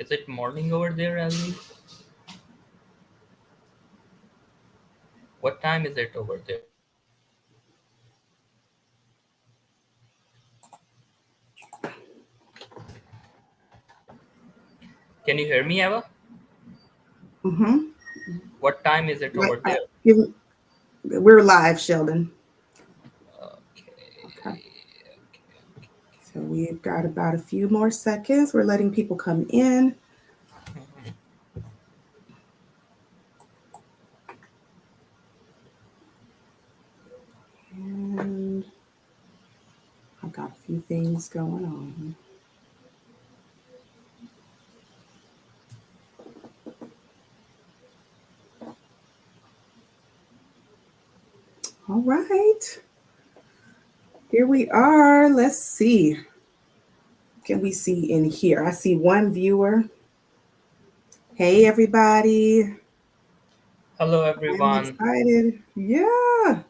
Is it morning over there, Ali? What time is it over there? Can you hear me, Eva? Mm-hmm. What time is it over there? We're live, Sheldon. Okay. Okay. So we've got about a few more seconds. We're letting people come in. And I've got a few things going on. All right. Here we are. Let's see. Can we see in here? I see one viewer. Hey, everybody. Hello, I'm everyone. excited. Yeah,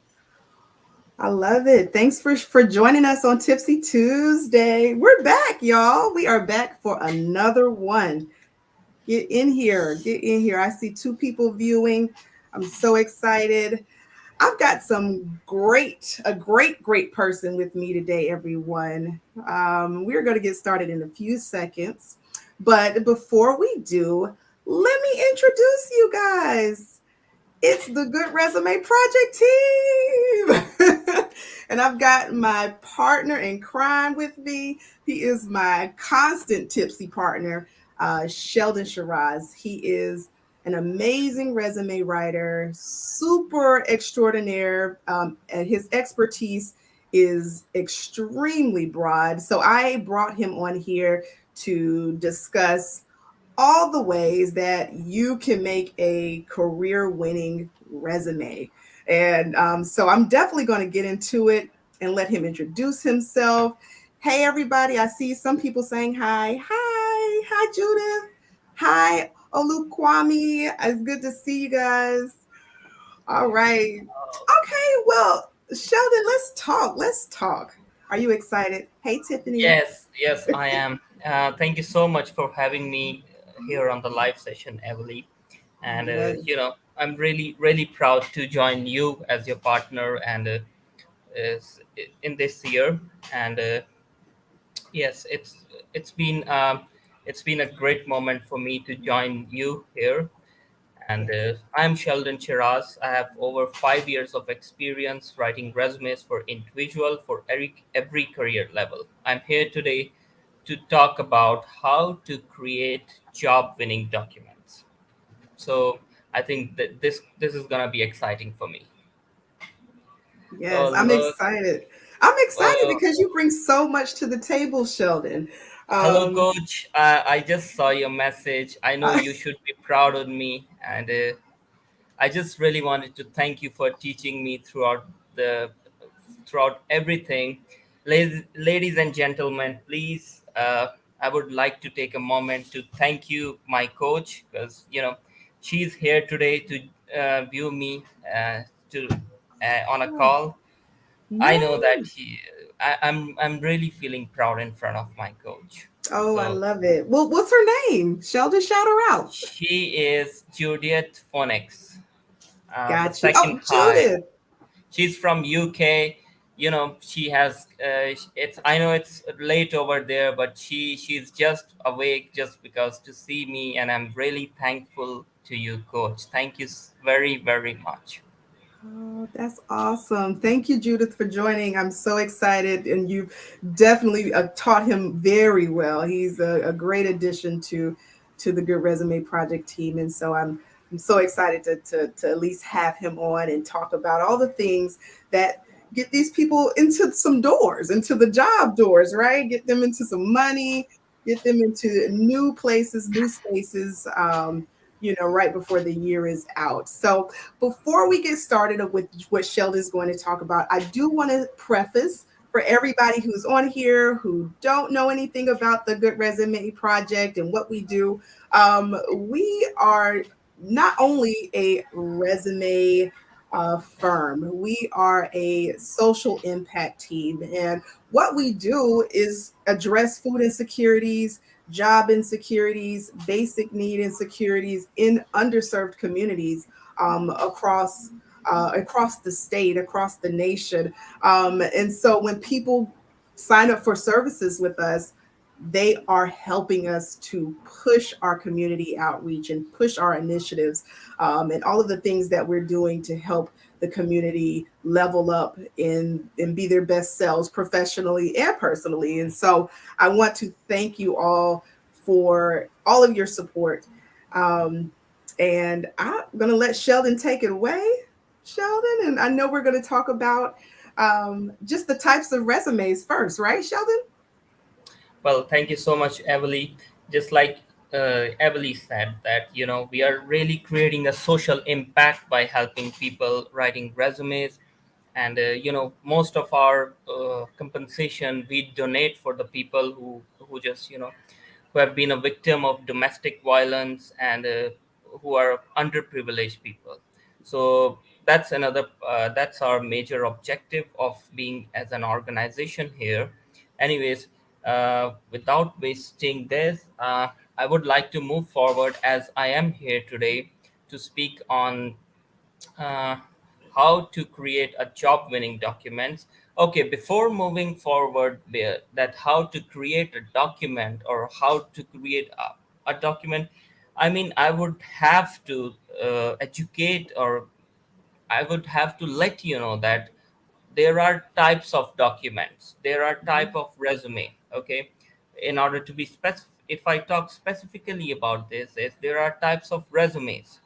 I love it. Thanks for joining us on Tipsy Tuesday. We're back, y'all. We are back for another one. Get in here. Get in here. I see two people viewing. I'm so excited. I've got a great person with me today, everyone. We're going to get started in a few seconds. But before we do, let me introduce you guys. It's the Good Resume Project team. And I've got my partner in crime with me. He is my constant tipsy partner, Sheldon Shiraz. He is an amazing resume writer, super extraordinaire, and his expertise is extremely broad. So I brought him on here to discuss all the ways that you can make a career winning resume. And so I'm definitely going to get into it and let him introduce himself. Hey, everybody. I see some people saying hi. Hi. Hi, Judith. Hi, Olukwami. It's good to see you guys. All right. Okay. Well, Sheldon, let's talk. Let's talk. Are you excited? Hey, Tiffany. Yes, I am. Thank you so much for having me here on the live session, Emily. And Yes. I'm really proud to join you as your partner and is in this year. And yes, it's been a great moment for me to join you here. And Yes. I'm Sheldon Chiraz. I have over 5 years of experience writing resumes for individual for every career level. I'm here today to talk about how to create job winning documents. So I think that this is gonna be exciting for me. Yes, Oh I'm look, excited. I'm excited oh, because you bring so much to the table, Sheldon. hello, Um, coach. I just saw your message. I know you should be proud of me, and I just really wanted to thank you for teaching me the throughout everything. Ladies and gentlemen, please, I would like to take a moment to thank you, my coach, because she's here today to view me to on a call. I know that Yay. I'm really feeling proud in front of my coach. Oh, I So love it. Well, what's her name? Sheldon, shout her out. she is Juliet Phonics, the Got you. second Oh, high. Judith. She's from UK. She has. It's. I know it's late over there, but she's just awake just because to see me, and I'm really thankful to you, Coach. Thank you very much. Oh, that's awesome. Thank you, Judith, for joining. I'm so excited, and you've definitely taught him very well. He's a great addition to the Good Resume Project team, and so I'm so excited to at least have him on and talk about all the things that get these people into some doors, into the job doors, right? Get them into some money, get them into new places, new spaces. Right before the year is out. So before we get started with what Sheldon's going to talk about, I do want to preface for everybody who's on here who don't know anything about the Good Resume Project and what we do. We are not only a resume firm, we are a social impact team. And what we do is address food insecurities, job insecurities, basic need insecurities in underserved communities across across the state, across the nation. And so when people sign up for services with us, they are helping us to push our community outreach and push our initiatives and all of the things that we're doing to help the community level up and be their best selves professionally and personally. And so I want to thank you all for all of your support. Um, and I'm going to let Sheldon take it away. Sheldon, and I know we're going to talk about just the types of resumes first, right, Sheldon? Well, thank you so much, Emily. Just like Emily said, that we are really creating a social impact by helping people writing resumes, and most of our compensation we donate for the people who just who have been a victim of domestic violence, and who are underprivileged people. So that's our major objective of being as an organization here. Anyways, without wasting this, I would like to move forward, as I am here today to speak on uh, how to create a job winning documents. Okay, before moving forward there, that how to create a document or how to create a document, I mean, I would have to educate, or I would have to let you know that there are types of documents, there are type of resume. Okay, in order to be specific, if I talk specifically about this, is there are types of resumes.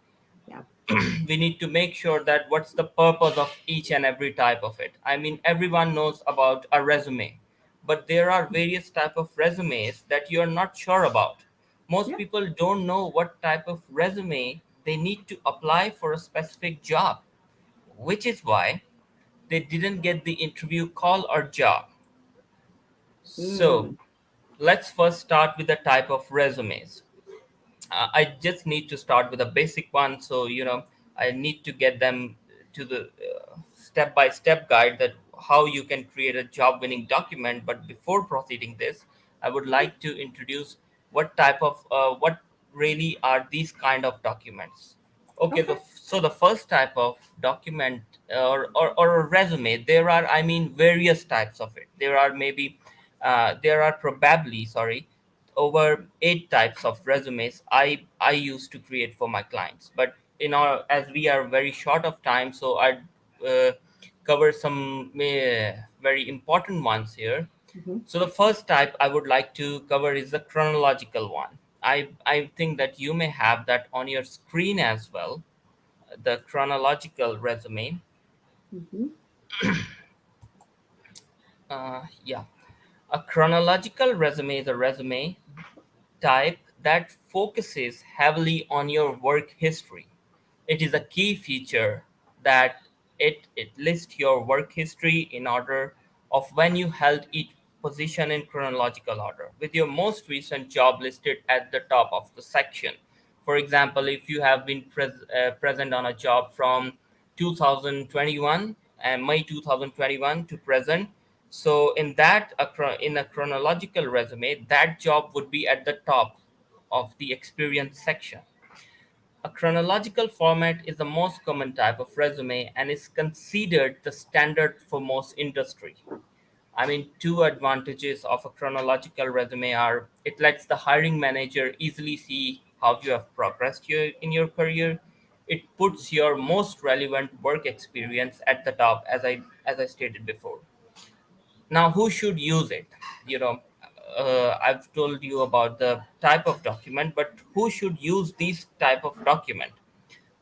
Yeah. We need to make sure that what's the purpose of each and every type of it. I mean, everyone knows about a resume, but there are various type of resumes that you are not sure about. Most Yeah. people don't know what type of resume they need to apply for a specific job, which is why they didn't get the interview call or job. So Mm. let's first start with the type of resumes. I just need to start with a basic one. So, I need to get them to the step by step guide that how you can create a job winning document. But before proceeding this, I would like to introduce what really are these kind of documents. Okay, Okay. so the first type of document, or a resume, there are, I mean, various types of it. There are probably, sorry, over 8 types of resumes I used to create for my clients. But as we are very short of time, so I uh, cover some very important ones here. Hmm. So the first type I would like to cover is the chronological one. I think that you may have that on your screen as well, the chronological resume. Hmm. Yeah, a chronological resume is a resume type that focuses heavily on your work history. It is a key feature that it lists your work history in order of when you held each position in chronological order, with your most recent job listed at the top of the section. For example, if you have been present on a job from 2021 and May 2021 to present, so in a chronological resume, that job would be at the top of the experience section. A chronological format is the most common type of resume and is considered the standard for most industry. I mean, two advantages of a chronological resume are it lets the hiring manager easily see how you have progressed in your career. It puts your most relevant work experience at the top, as I stated before. Now, who should use it? You know, I've told you about the type of document, but who should use these type of document?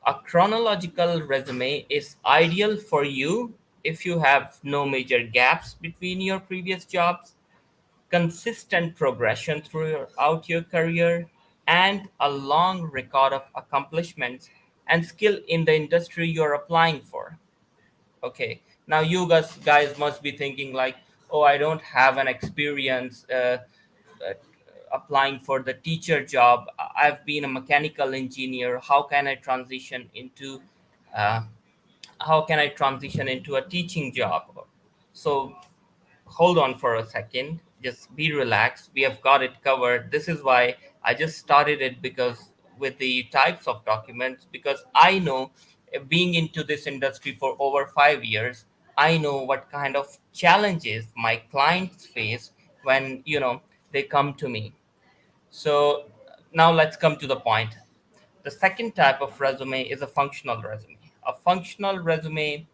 A chronological resume is ideal for you if you have no major gaps between your previous jobs, consistent progression throughout your career, and a long record of accomplishments and skill in the industry you're applying for. Okay, now you guys must be thinking like, oh, I don't have an experience applying for the teacher job. I've been a mechanical engineer. Uh, how can I transition into a teaching job? So hold on for a second. just be relaxed. We have got it covered. This is why I just started it, because with the types of documents, because I know, being into this industry for over 5 years, I know what kind of challenges my clients face when, they come to me. So now let's come to the point. The second type of resume is a functional resume. A functional resume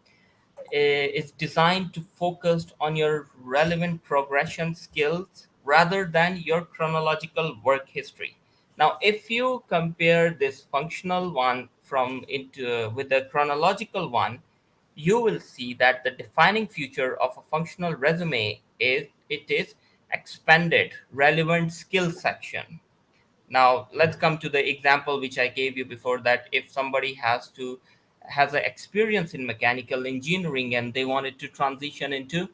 is designed to focus on your relevant progression skills rather than your chronological work history. Now, if you compare this functional one from into with the chronological one, you will see that the defining feature of a functional resume is it is expanded relevant skill section. Now let's come to the example which I gave you before, that if somebody has an experience in mechanical engineering and they wanted to transition into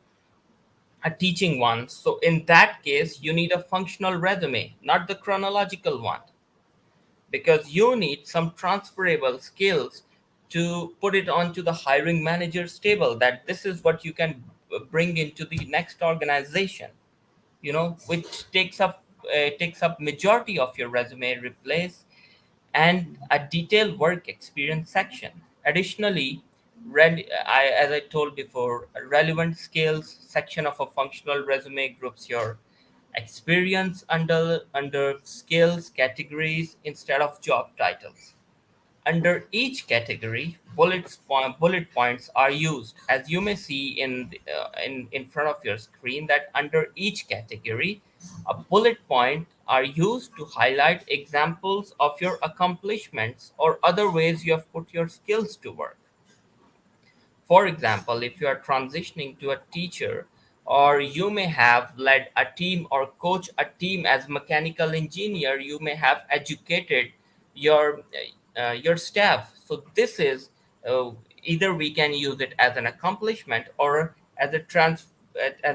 a teaching one, so in that case you need a functional resume, not the chronological one, because you need some transferable skills to put it onto the hiring manager's table, that this is what you can bring into the next organization, which takes up majority of your resume replace, and a detailed work experience section. Additionally, as I told before, a relevant skills section of a functional resume groups your experience under skills categories instead of job titles. Under each category, bullet points are used, as you may see in front of your screen, that under each category, a bullet point are used to highlight examples of your accomplishments or other ways you have put your skills to work. For example, if you are transitioning to a teacher, or you may have led a team or coach a team as mechanical engineer, you may have educated your your staff. So this is uh, either we can use it as an accomplishment or as a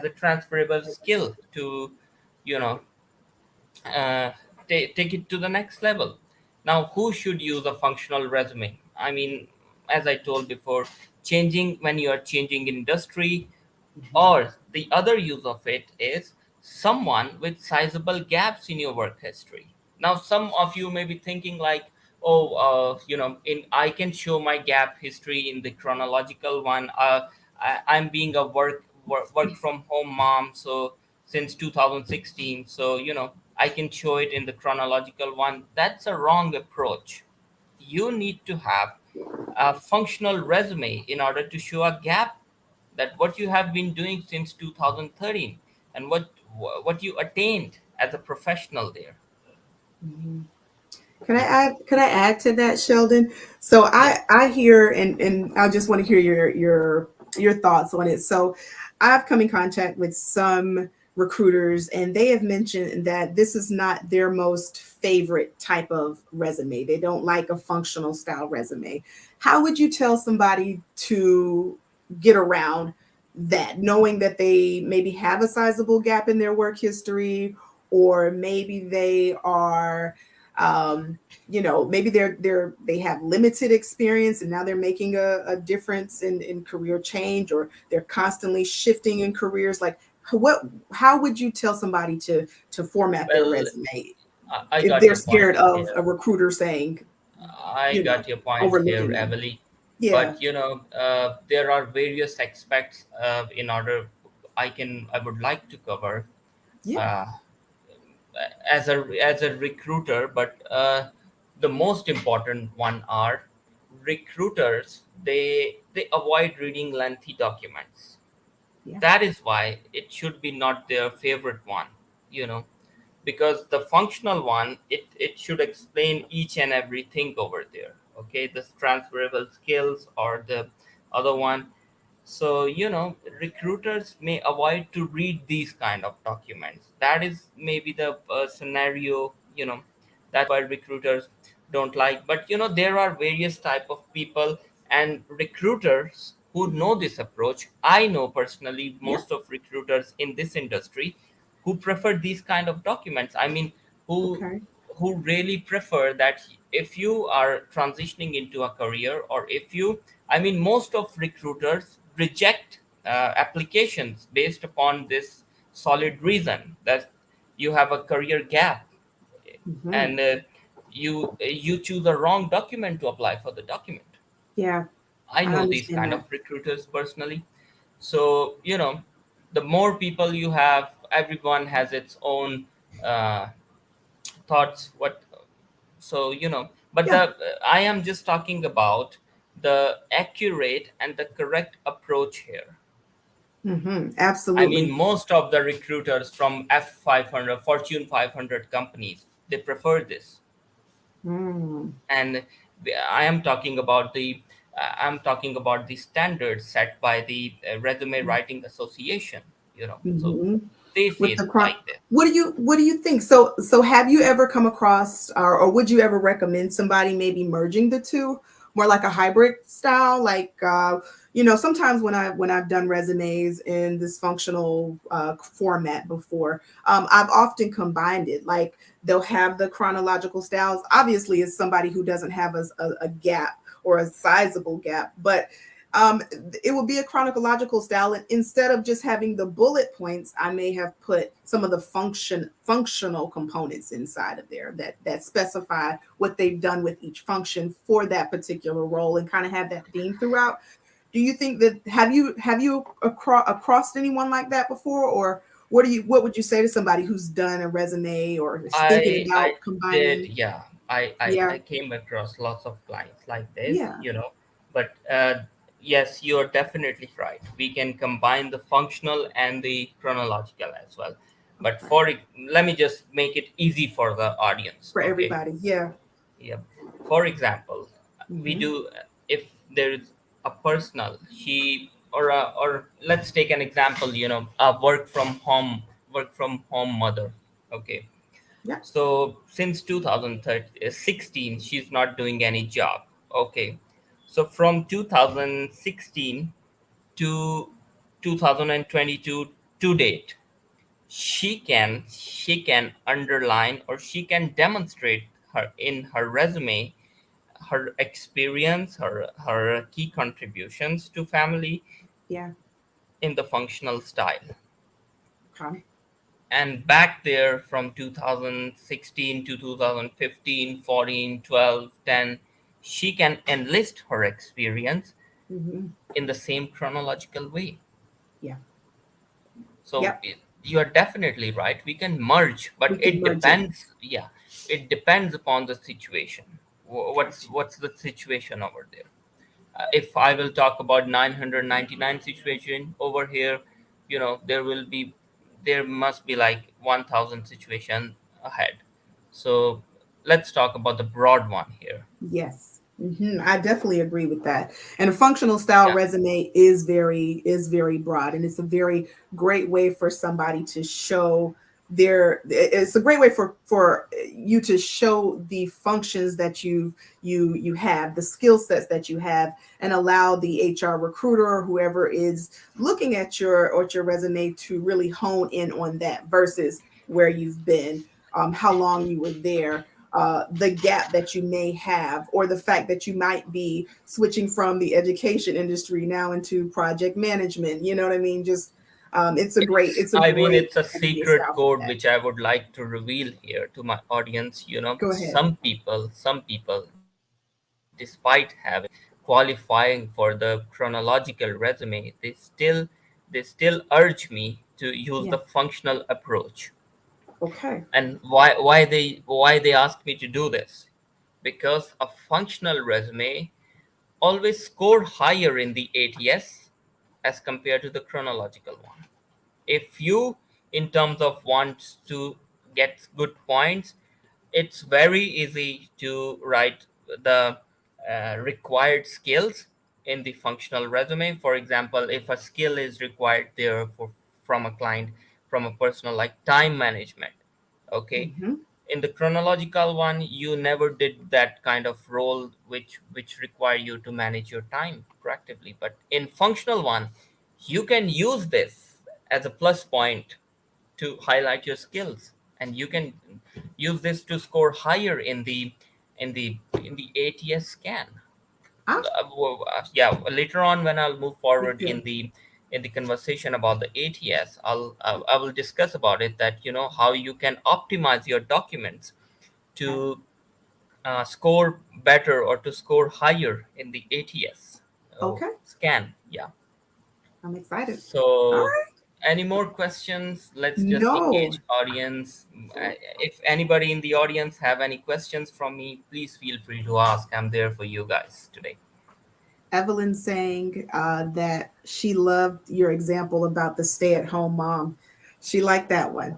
transferable skill to, you know uh, take it to the next level. Now, who should use a functional resume? I mean, as I told before, changing when you are changing industry, or the other use of it is someone with sizable gaps in your work history. Now, some of you may be thinking like, oh, in I can show my gap history in the chronological one. I'm being a work from home mom, so since 2016, so I can show it in the chronological one. That's a wrong approach. You need to have a functional resume in order to show a gap, that what you have been doing since 2013 and what you attained as a professional there. Mhm. Can I add to that, Sheldon? So Yeah. I hear, and I just want to hear your thoughts on it. So I've come in contact with some recruiters, and they have mentioned that this is not their most favorite type of resume. They don't like a functional style resume. How would you tell somebody to get around that, knowing that they maybe have a sizable gap in their work history, or maybe they are maybe they have limited experience and now they're making a difference in career change, or they're constantly shifting in careers, like what how would you tell somebody to format their Well, resume I if got they're your point scared of here. a recruiter saying, I you know got your point here, overlooking them? Emily. Yeah. But there are various aspects in order I would like to cover Yeah. uh, as a recruiter. But the most important one are recruiters. They avoid reading lengthy documents. Yeah. That is why it should be not their favorite one, you know because the functional one, it should explain each and everything over there. Okay, the transferable skills or the other one. So recruiters may avoid to read these kind of documents. That is maybe the scenario. That's why recruiters don't like. But there are various type of people and recruiters who know this approach. I know personally Yeah. most of recruiters in this industry who prefer these kind of documents. I mean, who Okay. who really prefer that if you are transitioning into a career, or if you I mean, most of recruiters reject applications based upon this solid reason that you have a career gap, Hmm. and you choose a wrong document to apply for the document. Yeah, I I know these understand kind of that. recruiters personally. So, the more people you have, everyone has its own uh, thoughts. But Yeah. I am just talking about the accurate and the correct approach here. I mean, Absolutely. most of the recruiters from F500, Fortune 500 companies, they prefer this. Mm. And I am talking about the standards set by the Resume Writing Association. So Hmm. they With say the it crime. like this. What do you think? So have you ever come across, or would you ever recommend somebody maybe merging the two, more like a hybrid style? Like, sometimes when I've done resumes in this functional format before, I've often combined it. Like, they'll have the chronological styles. Obviously, as somebody who doesn't have a gap or a sizable gap, but um, it would be a chronological style, and instead of just having the bullet points, I may have put some of the functional components inside of there that specify what they've done with each function for that particular role, and kind of have that theme throughout. Do you think that, have you across anyone like that before? Or what would you say to somebody who's done a resume or is thinking I about did, combining? yeah. I Yeah. came across lots of clients like this, Yeah. but yes, you're definitely right. We can combine the functional and the chronological as well. But Okay. let me just make it easy for the audience, For okay? everybody. Yeah. Yeah. For example, we Hmm. do, if there is a personal, or let's take an example, a work from home mother. Okay. Yeah. So since 2016, she's not doing any job. Okay. So from 2016 to 2022 to date, she can underline, or she can demonstrate her resume, her experience, her key contributions to family Yeah. in the functional style. Okay. And back there from 2016 to 2015, 14, 12, 10, she can enlist her experience Hmm. in the same chronological way. Yeah. So Yep. you are definitely right. We can merge, but We can it merge it. depends. Yeah, it depends upon the situation. What's Gotcha. what's the situation over there? If I will talk about 999 situation over here, there must be like 1,000 situation ahead. So let's talk about the broad one here. Yes. I definitely agree with that. And a functional style Yeah. resume is very broad, and it's a very great way for somebody to show it's a great way for you to show the functions that you have, the skill sets that you have, and allow the HR recruiter or whoever is looking at your resume to really hone in on that versus where you've been, how long you were there, the gap that you may have, or the fact that you might be switching from the education industry now into project management. You know what I mean? Just it's a I mean, great it's a resume secret style for code that. which I would like to reveal here to my audience. Go ahead. Some people, despite having qualifying for the chronological resume, they still urge me to use the Yeah. functional approach. Okay. And why they ask me to do this? Because a functional resume always score higher in the ATS as compared to the chronological one. If you, in terms of wants to get good points, it's very easy to write the required skills in the functional resume. For example, if a skill is required there from a client, from a personal, like time management. Okay. Hmm. In the chronological one, you never did that kind of role which require you to manage your time proactively. But in functional one, you can use this as a plus point to highlight your skills, and you can use this to score higher in the ATS scan. I Yeah, later on when I'll move forward in Okay. the in the conversation about the ATS, I will discuss about it, that how you can optimize your documents Okay. to score better or to score higher in the ATS Okay. scan. Yeah. I'm excited. All So, right. any more questions? Let's just No. engage audience. If anybody in the audience have any questions from me, please feel free to ask. I'm there for you guys today. Evelyn saying that she loved your example about the stay-at-home mom. She liked that one.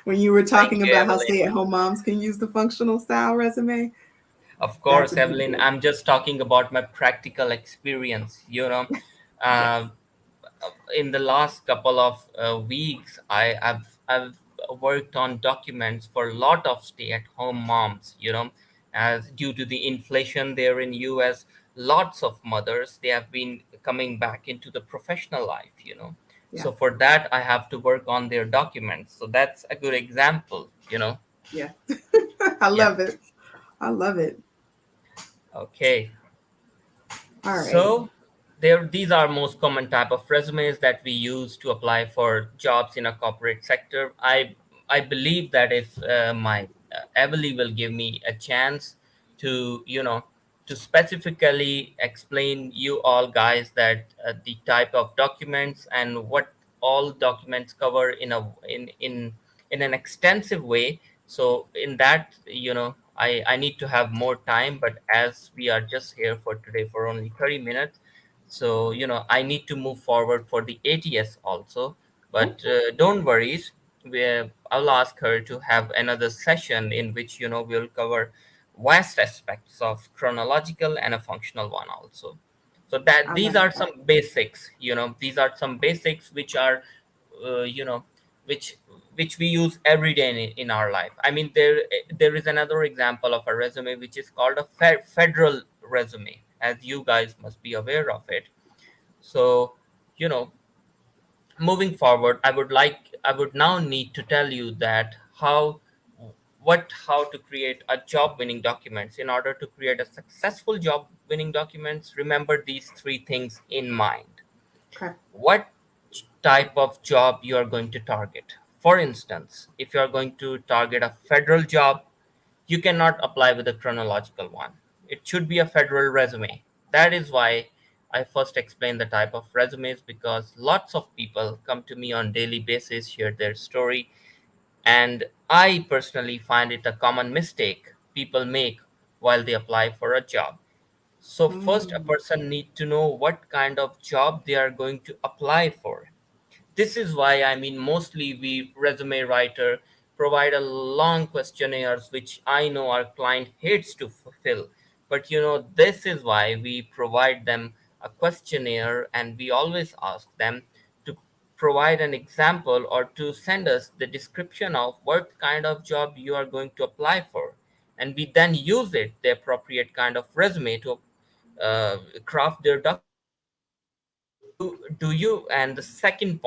When you were Thank talking you, about how Evelyn. stay-at-home moms can use the functional style resume, Of that's a course, big Evelyn. deal. I'm just talking about my practical experience. Yes. Uh, in the last couple of weeks, I've worked on documents for a lot of stay-at-home moms. As due to the inflation there in US, lots of mothers, they have been coming back into the professional life. Yeah. So for that, I have to work on their documents. So that's a good example. Yeah. I Yeah. love it. I love it. Okay. All righty. So these are most common type of resumes that we use to apply for jobs in a corporate sector. I believe that if my Emily will give me a chance to to specifically explain you all guys that the type of documents and what all documents cover in an extensive way. So in that, I need to have more time, but as we are just here for today for only 30 minutes, so I need to move forward for the ATS also. But Okay. don't worry, I'll ask her to have another session in which we'll cover vast aspects of chronological and a functional one also. So that I these like are that. some basics. These are some basics which are uh, you know which which we use every day in our life. I mean, there is another example of a resume which is called a federal resume, as you guys must be aware of it. So, you know moving forward, I would now need to tell you that how to create a job winning documents. In order to create a successful job winning documents, remember these three things in mind. Okay. What type of job you are going to target. For instance, if you are going to target a federal job, you cannot apply with a chronological one. It should be a federal resume. That is why I first explained the type of resumes, because lots of people come to me on daily basis, share their story, and I personally find it a common mistake people make while they apply for a job. So first, a Mm, person need to know what kind of job they are going to apply for. This is why, I mean, mostly we resume writer provide a long questionnaires, which I know our client hates to fulfill. But this is why we provide them a questionnaire, and we always ask them to provide an example or to send us the description of what kind of job you are going to apply for, and we then use it, the appropriate kind of resume, to craft their documents. Do you and the second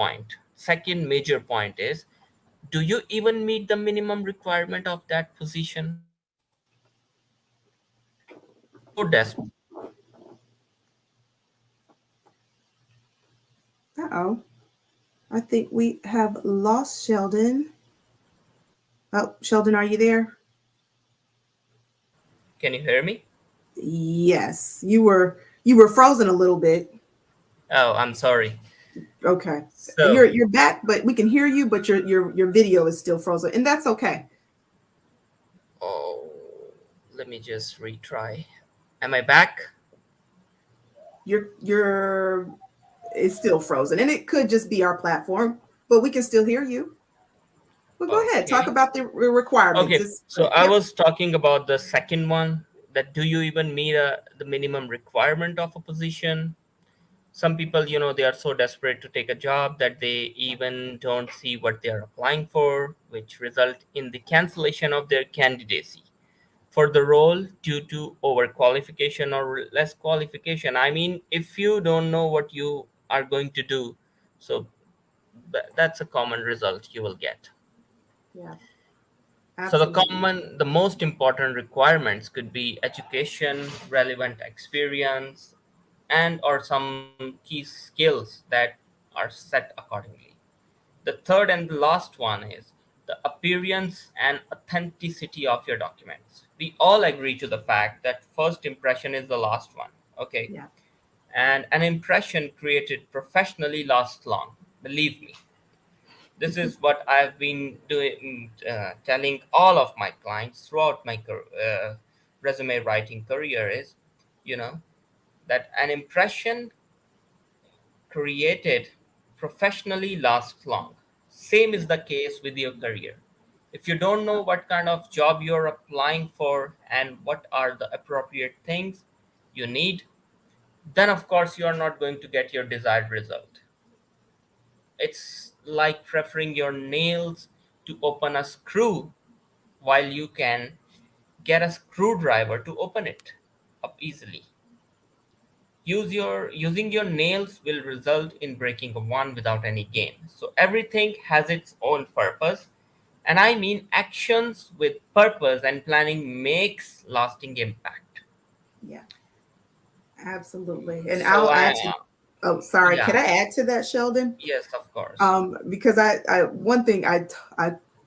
major point is, do you even meet the minimum requirement of that position? Some people are so desperate. uh-oh. I think we have lost Sheldon. Oh, Sheldon, are you there? Can you hear me? Yes. You were frozen a little bit. Oh, I'm sorry. Okay. So, You're back, but we can hear you, but your video is still frozen. And that's okay. oh, let me just retry. Am I back? Your it's still frozen. And it could just be our platform, but we can still hear you. But go ahead. Talk Okay. about the requirements. Okay. It's So I yep. was talking about the second one, that do you even meet the minimum requirement of a position? Some people, they are so desperate to take a job that they even don't see what they are applying for, which result in the cancellation of their candidacy for the role due to overqualification or less qualification. I mean, if you don't know what you are going to do, so that's a common result you will get. Yeah, So absolutely. the most important requirements could be education, relevant experience, and or some key skills that are set accordingly. The third and the last one is the appearance and authenticity of your documents. We all agree to the fact that first impression is the last one. Okay. Yeah. And an impression created professionally lasts long. Believe me, this is what I've been doing, telling all of my clients throughout my resume writing career is, you know, that an impression created professionally lasts long. Same is Yeah. the case with your career. If you don't know what kind of job you're applying for and what are the appropriate things you need, then of course you are not going to get your desired result. It's like preferring your nails to open a screw while you can get a screwdriver to open it up easily. Using your nails will result in breaking one without any gain. So everything has its own purpose, and I mean actions with purpose and planning makes lasting impact. Yeah. Absolutely. And So I'll I add to, oh, sorry. Can yeah, I add to that, Sheldon? yes, of course. Because one thing I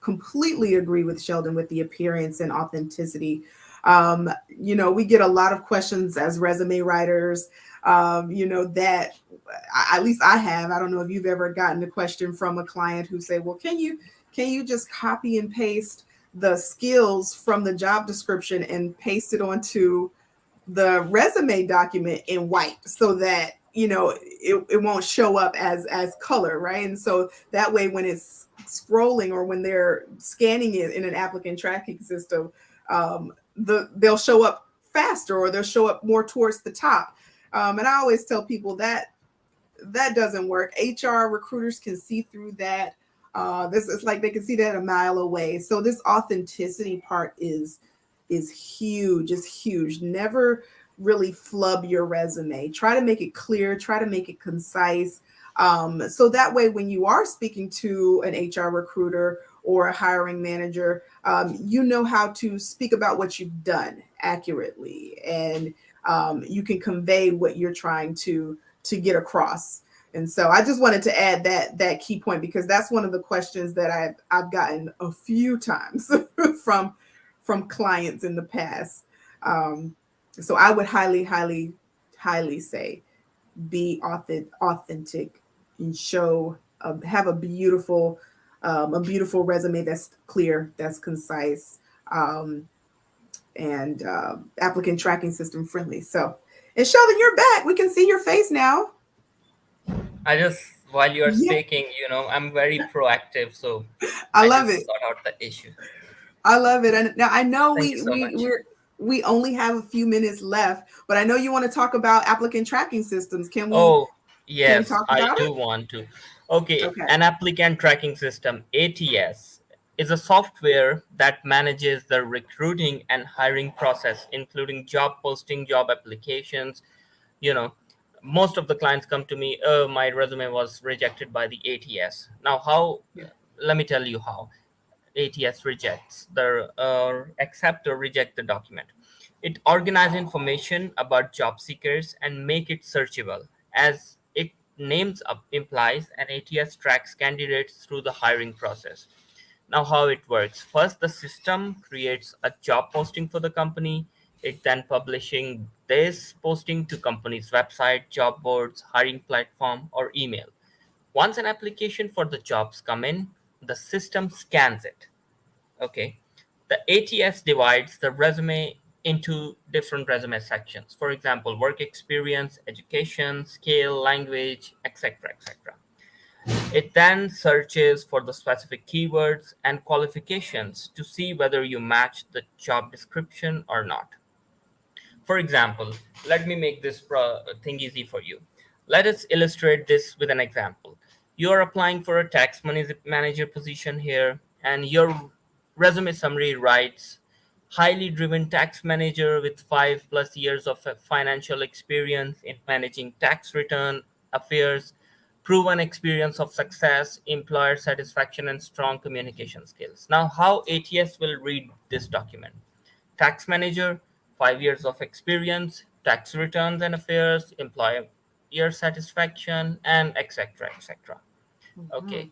completely agree with Sheldon with the appearance and authenticity. We get a lot of questions as resume writers. That at least I have. I don't know if you've ever gotten a question from a client who say, "Well, can you just copy and paste the skills from the job description and paste it onto the resume document in white so that it won't show up as color, right? And so that way when it's scrolling or when they're scanning it in an applicant tracking system, they'll show up faster or they'll show up more towards the top. And I always tell people that doesn't work. HR recruiters can see through that. This is like they can see that a mile away. So this authenticity part is huge. It's huge. Never really flub your resume. Try to make it clear. Try to make it concise. So that way, when you are speaking to an HR recruiter or a hiring manager, you know how to speak about what you've done accurately, and you can convey what you're trying to get across. And so I just wanted to add that key point because that's one of the questions that I've gotten a few times from clients in the past. So I would highly, highly, highly say be authentic and have a beautiful resume that's clear, that's concise, um, and applicant tracking system friendly. So, and Sheldon, you're back. We can see your face now. I just, while you're Yeah, speaking, I'm very proactive, so I I love just it. sort out the issue. I love it. And now I know Thank you so much. we only have a few minutes left, but I know you want to talk about applicant tracking systems. Oh, Can we yes, talk I about do it? want to. Okay, Okay. an applicant tracking system, ATS, is a software that manages the recruiting and hiring process, including job posting, job applications. You know, most of the clients come to me, my resume was rejected by the ATS. Now, how? Yeah. Let me tell you how. ATS rejects the accept or reject the document. It organizes information about job seekers and make it searchable. As it names up implies, an ATS tracks candidates through the hiring process. Now, how it works? First, the system creates a job posting for the company. It then publishing this posting to company's website, job boards, hiring platform, or email. Once an application for the jobs come in, the system scans it. Okay. The ATS divides the resume into different resume sections. For example, work experience, education, skill, language, etc., etc. It then searches for the specific keywords and qualifications to see whether you match the job description or not. For example, let me make this thing easy for you. Let us illustrate this with an example. You are applying for a tax manager position here, and your resume summary writes highly driven tax manager with 5+ years of financial experience in managing tax return affairs, proven experience of success, employer satisfaction, and strong communication skills. Now, how ATS will read this document? Tax manager, 5 years of experience, tax returns and affairs, employer satisfaction, and etc. etc. Mhm. Okay,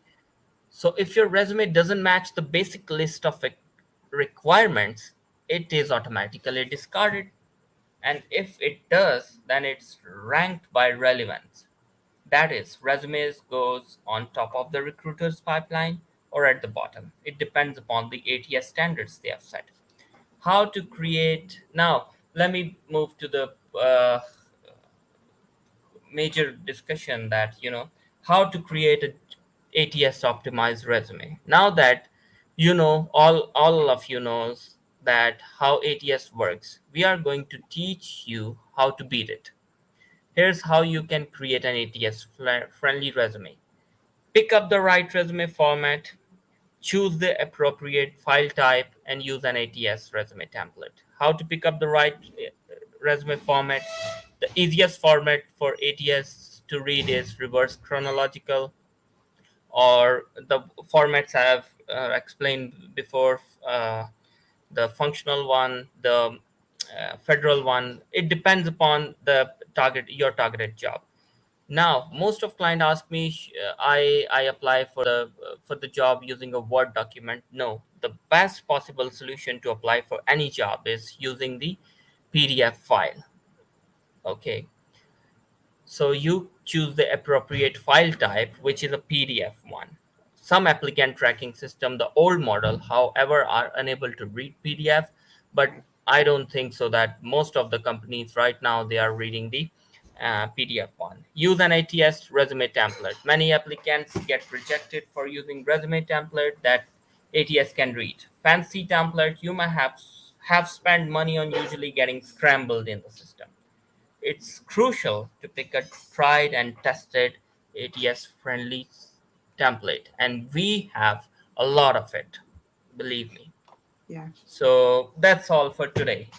so if your resume doesn't match the basic list of requirements, it is automatically discarded. And if it does, then it's ranked by relevance. That is, resumes goes on top of the recruiter's pipeline or at the bottom. It depends upon the ATS standards they have set. How to create now? Let me move to the major discussion, that how to create a ATS optimized resume. Now that all of you knows that how ATS works, we are going to teach you how to beat it. Here's how you can create an ATS friendly resume. Pick up the right resume format, choose the appropriate file type, and use an ATS resume template. How to pick up the right resume format? The easiest format for ATS to read is reverse chronological, or the formats I have explained before, the functional one, the federal one. It depends upon your targeted job. Now, most of client ask me, I apply for the job using a Word document. No, the best possible solution to apply for any job is using the PDF file. Okay, so you choose the appropriate file type, which is a PDF one. Some applicant tracking system, the old model, however, are unable to read PDF, but I don't think so that most of the companies right now they are reading the PDF one. Use an ATS resume template. Many applicants get rejected for using resume template that ATS can read. Fancy template you may have spent money on usually getting scrambled in the system. It's crucial to pick a tried and tested ATS friendly template, and we have a lot of it, believe me. Yeah. So that's all for today.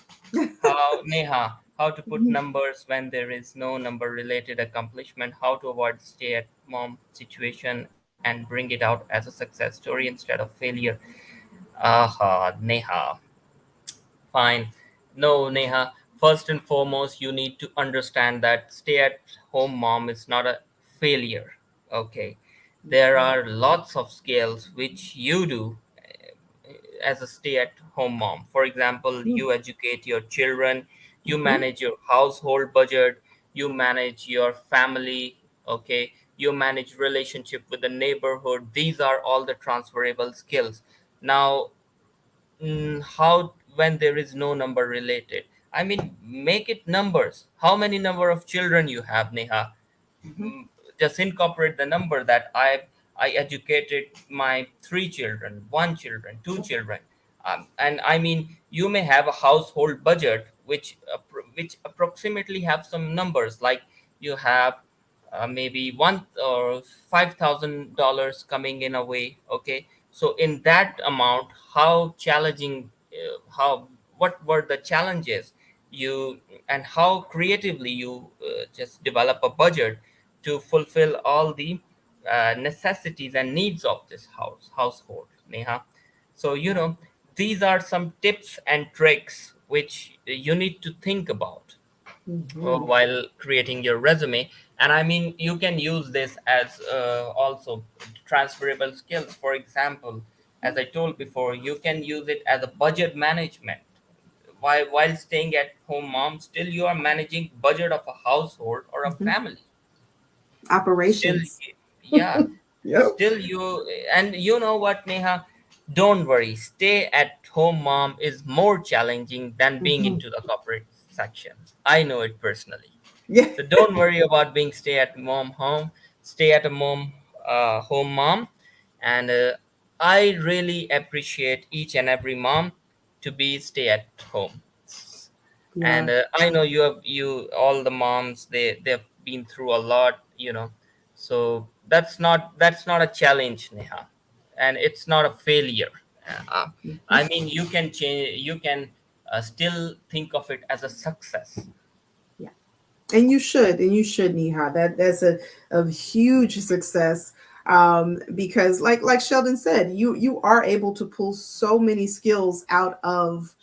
How, Neha, how to put numbers when there is no number related accomplishment, how to avoid stay at mom situation and bring it out as a success story instead of failure. Aha, Neha. Fine. No, Neha. First and foremost, you need to understand that stay at home mom is not a failure. Okay. There Mhm. are lots of skills which you do as a stay at home mom. For example, you educate your children, you Mhm. manage your household budget, you manage your family, okay? You manage relationship with the neighborhood. These are all the transferable skills. Now, how when there is no number related, I mean, make it numbers. How many number of children you have, Neha? Mhm. Just incorporate the number that I educated my three children, one children, two children. And I mean, you may have a household budget which approximately have some numbers, like you have maybe one or $5,000 coming in a way. Okay, so in that amount, how challenging, how what were the challenges you, and how creatively you just develop a budget to fulfill all the necessities and needs of this household, Neha. So these are some tips and tricks which you need to think about Mhm. while creating your resume. And I mean, you can use this as also transferable skills. For example, as I told before, you can use it as a budget management. While staying at home mom, still you are managing budget of a household or a Mhm. family. Still, Operations. yeah, Yep. still you. And you know what, Neha, don't worry, stay at home mom is more challenging than being Mhm. into the corporate section. I know it personally. Yeah. So don't worry about being stay at a home mom. And I really appreciate each and every mom to be stay at home. Yeah. And I know you all the moms, they've been through a lot, so that's not a challenge, Neha, and it's not a failure. Mhm. I mean, you can change, you can still think of it as a success. Yeah. And you should, Neha. That's a huge success. Because like Sheldon said, you are able to pull so many skills out of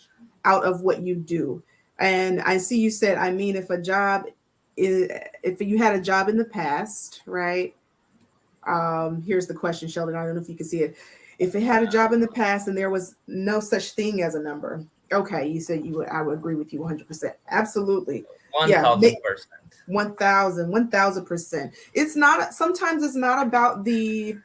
what you do. And I see you said, I mean, if a job is, if you had a job in the past, right? Here's the question, Sheldon. I don't know if you can see it. If it had a job in the past and there was no such thing as a number, okay, you said you would. I would agree with you 100%. Absolutely, yeah. 1000%. 1000% it's not, sometimes it's not about the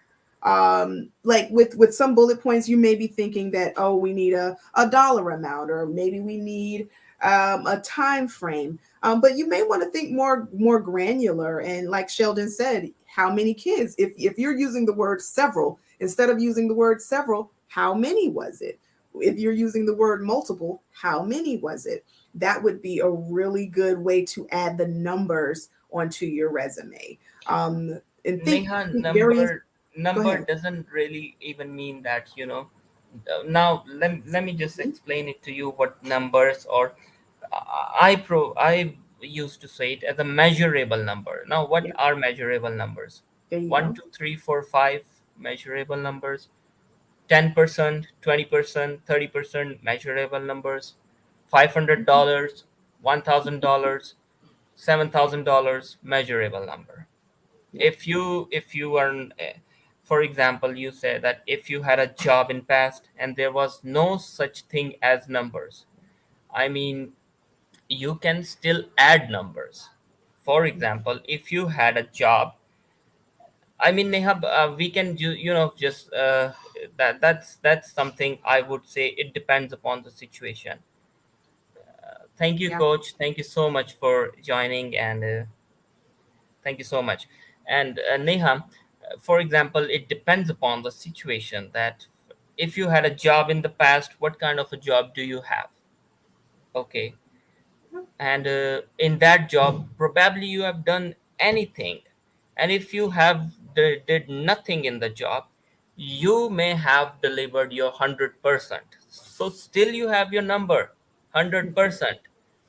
like with some bullet points you may be thinking that, oh, we need a dollar amount, or maybe we need a time frame, but you may want to think more granular, and like Sheldon said, how many kids, if you're using the word several instead of using the word several, how many was it? If you're using the word multiple, how many was it? That would be a really good way to add the numbers onto your resume. And Neha, think very, go number ahead. doesn't really even mean that, you know. Now let me just Mhm. explain it to you what numbers, or I used to say it as a measurable number. Now what Yeah, are measurable numbers? there you One, go. 2, 3, 4, 5 measurable numbers. 10%, 20%, 30% measurable numbers. Mhm. $500, $1,000, $7,000 measurable number. Yeah, If you earn, for example, you say that if you had a job in past and there was no such thing as numbers, I mean, you can still add numbers. For example, if you had a job, I mean, Neha, we can do, you know, just that's something I would say it depends upon the situation. Thank you, yeah, coach. Thank you so much for joining, and thank you so much. And Neha, for example, it depends upon the situation that if you had a job in the past, what kind of a job do you have? Okay. And in that job, probably you have done anything. And if you have did nothing in the job, you may have delivered your 100%. So still you have your number, mhm. 100%.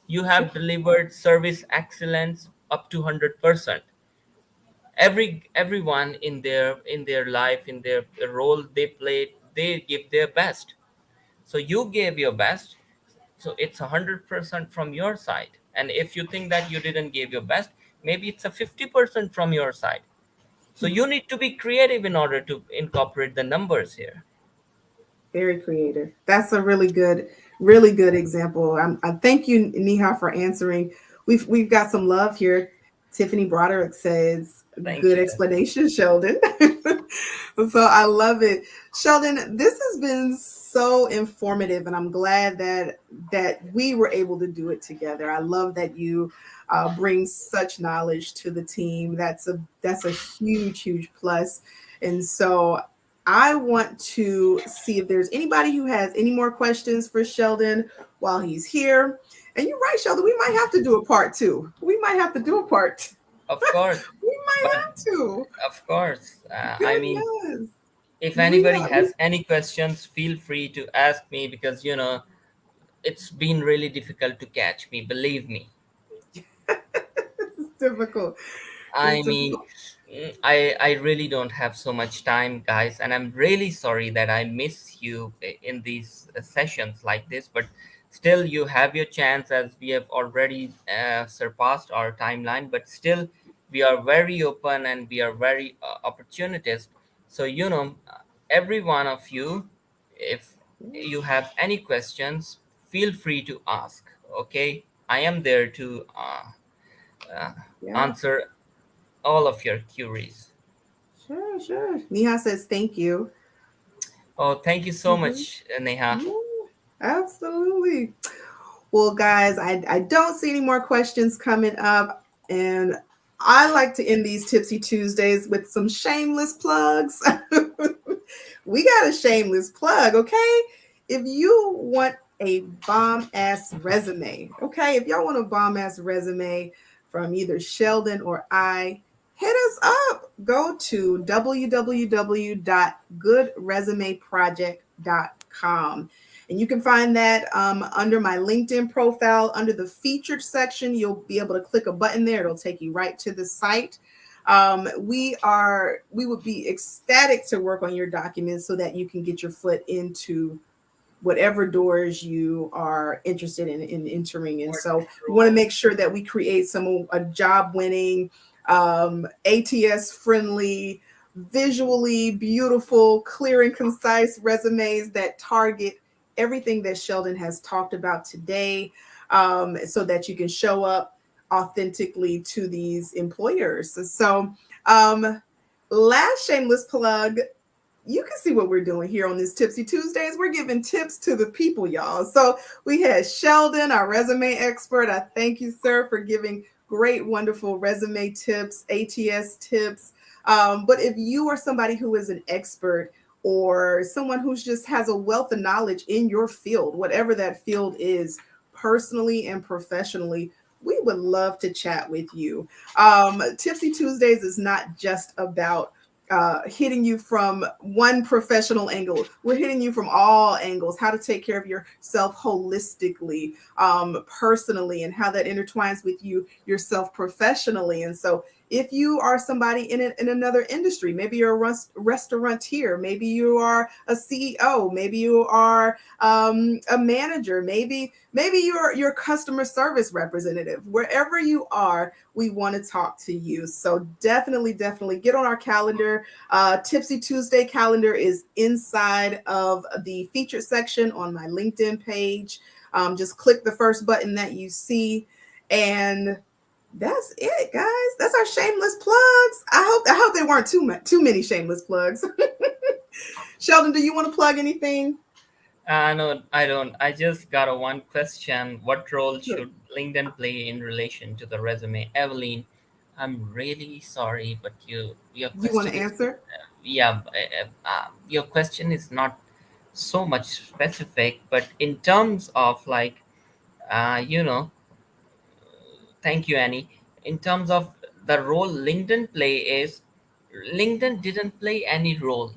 You Sure. have delivered service excellence up to 100%. Everyone in their life, in their role they played, they give their best. So you gave your best, so it's 100% from your side. And if you think that you didn't give your best, maybe it's a 50% from your side. So you need to be creative in order to incorporate the numbers here. Very creative. That's a really good example. I thank you, Niha, for answering. We've got some love here. Tiffany Broderick says, Thank "Good you. explanation, Sheldon." So I love it, Sheldon. This has been so informative, and I'm glad that we were able to do it together. I love that you bring such knowledge to the team. That's a huge plus, and so I want to see if there's anybody who has any more questions for Sheldon while he's here. And you're right, Sheldon, we might have to do a part two. We might have to do a part. Of course. We might But have to. of course, I mean, Goodness. if We anybody are we has any questions, feel free to ask me, because you know it's been really difficult to catch me, believe me. it's difficult. It's I mean, difficult. I really don't have so much time, guys, and I'm really sorry that I miss you in these sessions like this. But still, you have your chance, as we have already surpassed our timeline. But still, we are very open and we are very opportunist. So you know, every one of you, if you have any questions, feel free to ask. Okay, I am there to uh, Yeah, answer all of your queries. sure. Neha says thank you. Oh, thank you so Mhm. much, Neha. Yeah, absolutely. Well, guys, I don't see any more questions coming up. And I like to end these Tipsy Tuesdays with some shameless plugs. We got a shameless plug, okay? If you want a bomb ass resume, okay? If y'all want a bomb ass resume from either Sheldon or I, hit us up. Go to www.goodresumeproject.com. And you can find that under my LinkedIn profile, under the featured section. You'll be able to click a button there. It'll take you right to the site. We would be ecstatic to work on your documents so that you can get your foot into whatever doors you are interested in entering. And What so we want to role? make sure that we create some a job winning, ATS friendly, visually beautiful, clear and concise resumes that target everything that Sheldon has talked about today, so that you can show up authentically to these employers. So, um, last shameless plug, you can see what we're doing here on this Tipsy Tuesdays. We're giving tips to the people, y'all. So we had Sheldon, our resume expert. I thank you, sir, for giving great, wonderful resume tips, ATS tips. But if you are somebody who is an expert or someone who's just has a wealth of knowledge in your field, whatever that field is, personally and professionally, we would love to chat with you. Tipsy Tuesdays is not just about hitting you from one professional angle. We're hitting you from all angles, how to take care of yourself holistically, personally, and how that intertwines with you yourself professionally. And so if you are somebody in another industry, maybe you're a restaurateur, maybe you are a CEO, maybe you are a manager, maybe you're your customer service representative, wherever you are, we want to talk to you. So definitely get on our calendar. Tipsy Tuesday calendar is inside of the featured section on my LinkedIn page. Just click the first button that you see, and that's it, guys. That's our shameless plugs. I hope they weren't too many shameless plugs. Sheldon, do you want to plug anything? No, I don't. I just got a one question. What role Sure. should LinkedIn play in relation to the resume? Evelyn, I'm really sorry, but your You want to question is, answer? yeah, your question is not so much specific, but in terms of like, you know, thank you, Annie. In terms of the role LinkedIn play is, LinkedIn didn't play any role,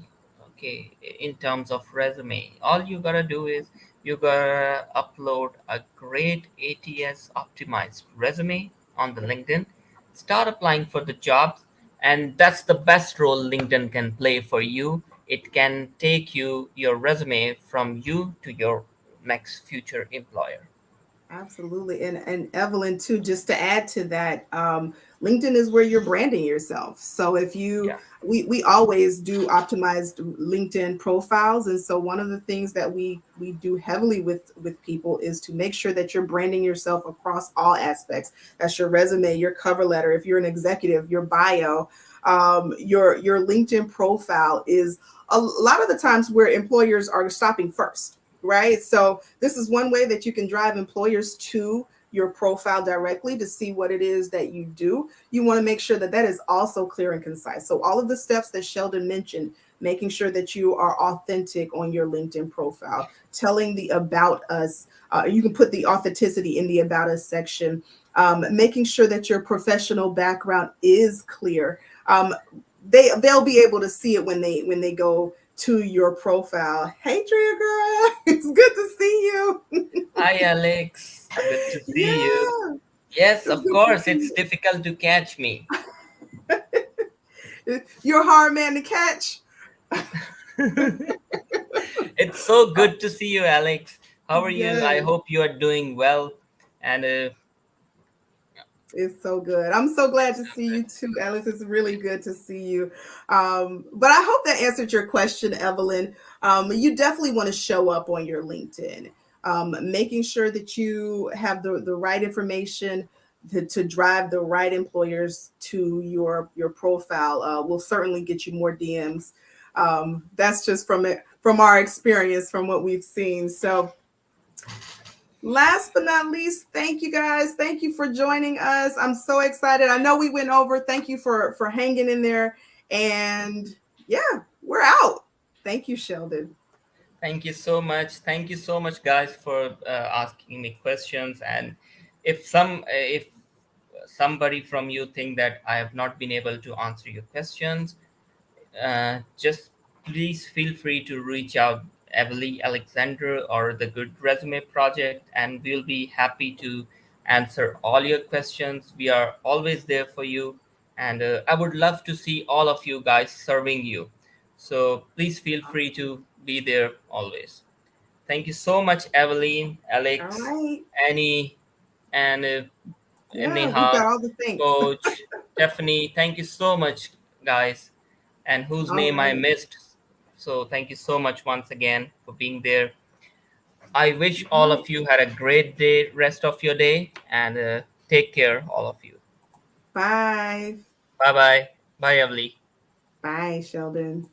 okay, in terms of resume. All you gotta do is you gotta upload a great ATS optimized resume on the LinkedIn, start applying for the jobs, and that's the best role LinkedIn can play for you. It can take your resume from you to your next future employer. Absolutely. And Evelyn, too, just to add to that, LinkedIn is where you're branding yourself. So if you Yeah. we always do optimized LinkedIn profiles. And so one of the things that we do heavily with people is to make sure that you're branding yourself across all aspects. That's your resume, your cover letter, if you're an executive, your bio, your LinkedIn profile is a lot of the times where employers are stopping first, right? So this is one way that you can drive employers to your profile directly to see what it is that you do. You want to make sure that that is also clear and concise. So all of the steps that Sheldon mentioned, making sure that you are authentic on your LinkedIn profile, telling the about us, you can put the authenticity in the about us section, making sure that your professional background is clear. Um, they'll be able to see it when they go to your profile. Hey, Drea girl, it's good to see you. Hi, Alex. Good to see you. Yeah, Yes, it's of good to course, it's see difficult to catch me. you. You're a hard man to catch. It's so good to see you, Alex. How are you? I Yes, hope you are doing well. And it's so good. I'm so glad to see you too, Alice. It's really good to see you. But I hope that answered your question, Evelyn. You definitely want to show up on your LinkedIn, making sure that you have the right information to drive the right employers to your profile. Will certainly get you more DMs. That's just from our experience, from what we've seen. So last but not least, thank you guys. Thank you for joining us. I'm so excited. I know we went over. Thank you for hanging in there. And yeah, we're out. Thank you, Sheldon. thank you so much. Thank you so much, guys, for asking me questions. And if somebody from you think that I have not been able to answer your questions, just please feel free to reach out Emily Alexander or the Good Resume Project, and we'll be happy to answer all your questions. We are always there for you, and I would love to see all of you guys serving you. So please feel free to be there always. Thank you so much, Evelyn, All Alex, right. Annie, and Yeah, we've Neha, got all the thanks. Coach, Stephanie. Thank you so much, guys, and whose All name I right. missed. So thank you so much once again for being there. I wish All all right. of you had a great day, rest of your day, and take care, all of you. Bye. Bye bye. Bye, Evelyn. Bye, Sheldon.